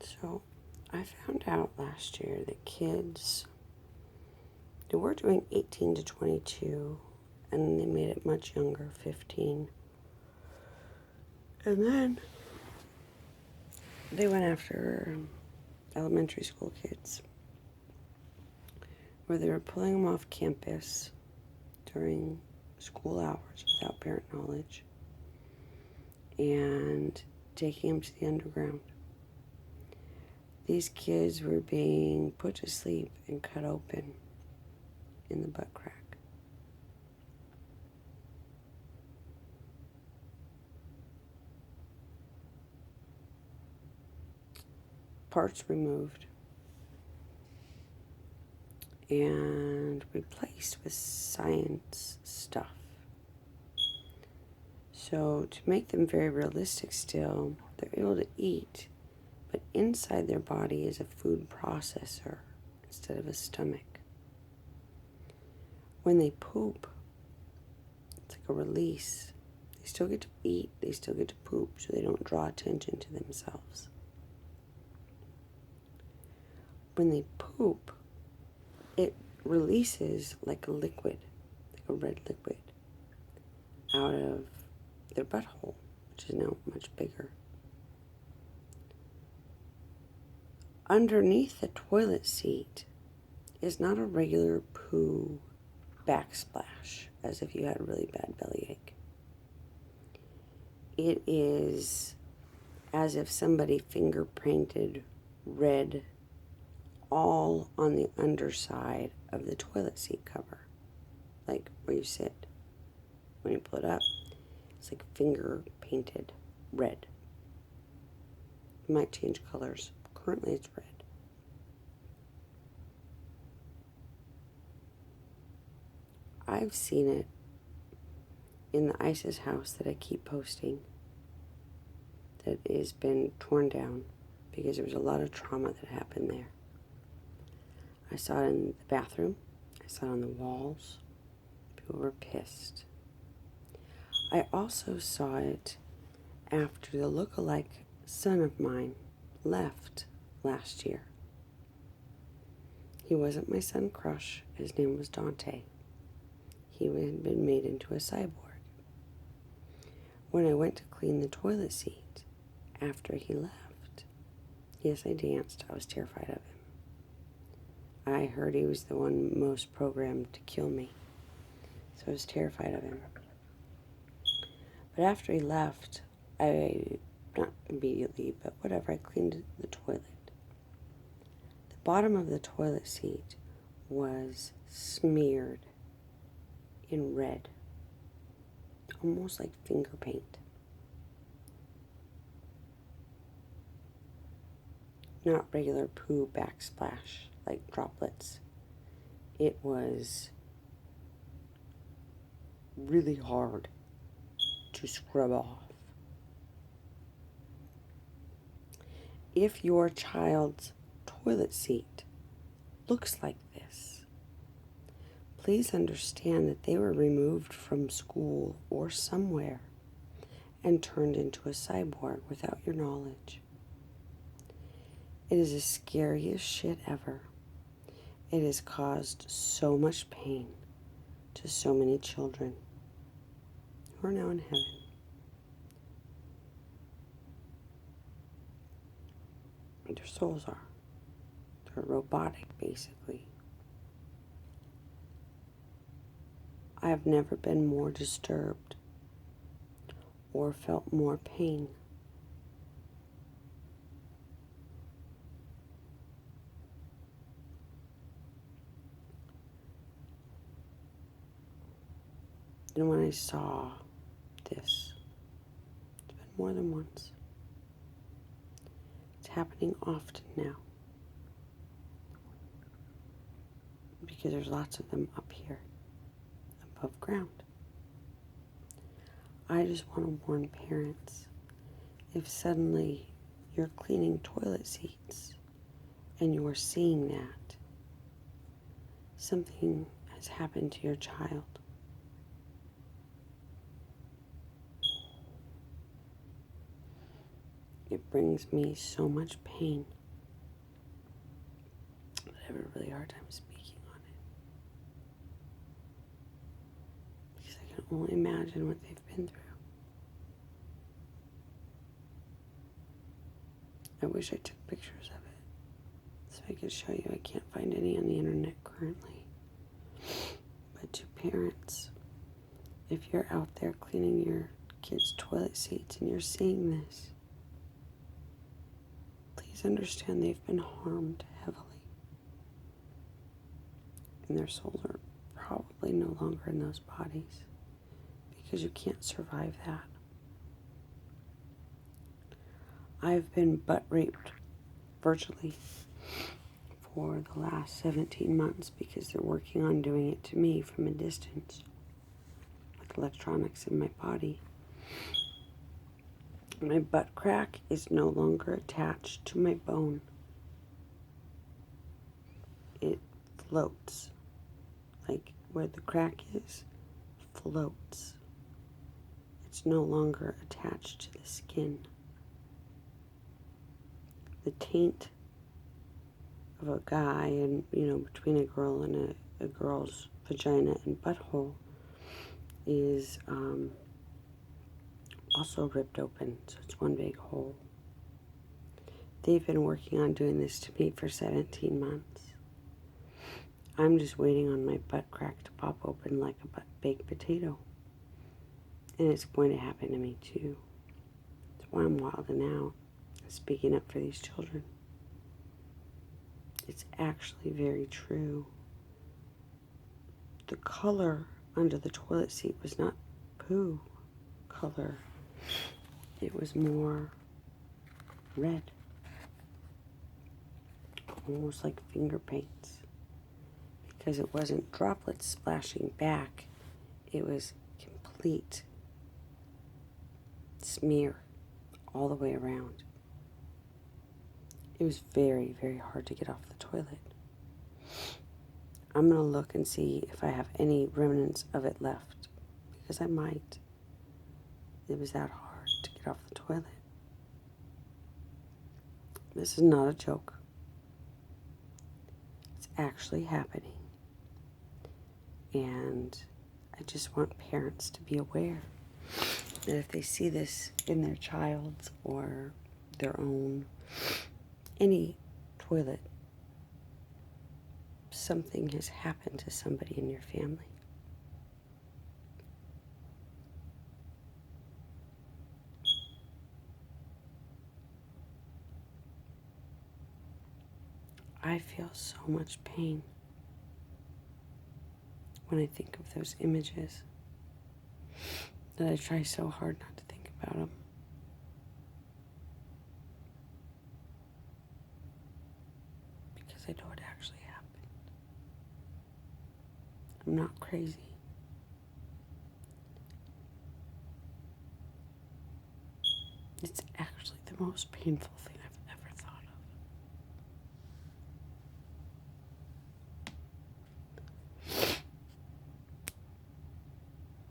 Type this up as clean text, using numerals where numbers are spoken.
So I found out last year that kids, they were doing 18 to 22, and they made it much younger, 15. And then they went after elementary school kids, where they were pulling them off campus during school hours without parent knowledge and taking them to the underground. These kids were being put to sleep and cut open in the butt crack. Parts removed and replaced with science stuff. So to make them very realistic still, they're able to eat, but inside their body is a food processor instead of a stomach. When they poop, it's like a release. They still get to eat, they still get to poop, so they don't draw attention to themselves. When they poop, it releases like a liquid, like a red liquid, out of their butthole, which is now much bigger. Underneath the toilet seat is not a regular poo backsplash, as if you had a really bad bellyache. It is as if somebody finger painted red all on the underside of the toilet seat cover, like where you sit. When you pull it up, it's like finger painted red. It might change colors. Currently it's red. I've seen it in the ISIS house that I keep posting that has been torn down because there was a lot of trauma that happened there. I saw it in the bathroom. I saw it on the walls. People were pissed. I also saw it after the look-alike son of mine left last year. He wasn't my son crush. His name was Dante. He had been made into a cyborg. When I went to clean the toilet seat after he left, yes, I danced. I was terrified of him. I heard he was the one most programmed to kill me, so I was terrified of him. But after he left, not immediately, but whatever, I cleaned the toilet. The bottom of the toilet seat was smeared in red, almost like finger paint. Not regular poo backsplash, like droplets. It was really hard to scrub off. If your child's toilet seat looks like this, please understand that they were removed from school or somewhere and turned into a cyborg without your knowledge. It is the scariest shit ever. It has caused so much pain to so many children who are now in heaven. Their souls are. They're robotic, basically. I have never been more disturbed or felt more pain. And when I saw this, it's been more than once. It's happening often now. Because there's lots of them up here, above ground. I just want to warn parents, if suddenly you're cleaning toilet seats and you're seeing that, something has happened to your child. It brings me so much pain. I have a really hard time speaking on it. Because I can only imagine what they've been through. I wish I took pictures of it so I could show you. I can't find any on the internet currently. But to parents, if you're out there cleaning your kids' toilet seats and you're seeing this, please understand they've been harmed heavily. And their souls are probably no longer in those bodies because you can't survive that. I've been butt raped virtually for the last 17 months because they're working on doing it to me from a distance with electronics in my body. My butt crack is no longer attached to my bone. It floats. Like where the crack is, floats. It's no longer attached to the skin. The taint of a guy and, between a girl and a girl's vagina and butthole is also ripped open, so it's one big hole. They've been working on doing this to me for 17 months. I'm just waiting on my butt crack to pop open like a baked potato. And it's going to happen to me too. That's why I'm wilding out, speaking up for these children. It's actually very true. The color under the toilet seat was not poo color. It was more red. Almost like finger paints. Because it wasn't droplets splashing back. It was complete smear all the way around. It was very, very hard to get off the toilet. I'm going to look and see if I have any remnants of it left. Because I might. It was that hard to get off the toilet. This is not a joke. It's actually happening. And I just want parents to be aware that if they see this in their child's or their own, any toilet, something has happened to somebody in your family. I feel so much pain when I think of those images that I try so hard not to think about them. Because I know it actually happened. I'm not crazy. It's actually the most painful thing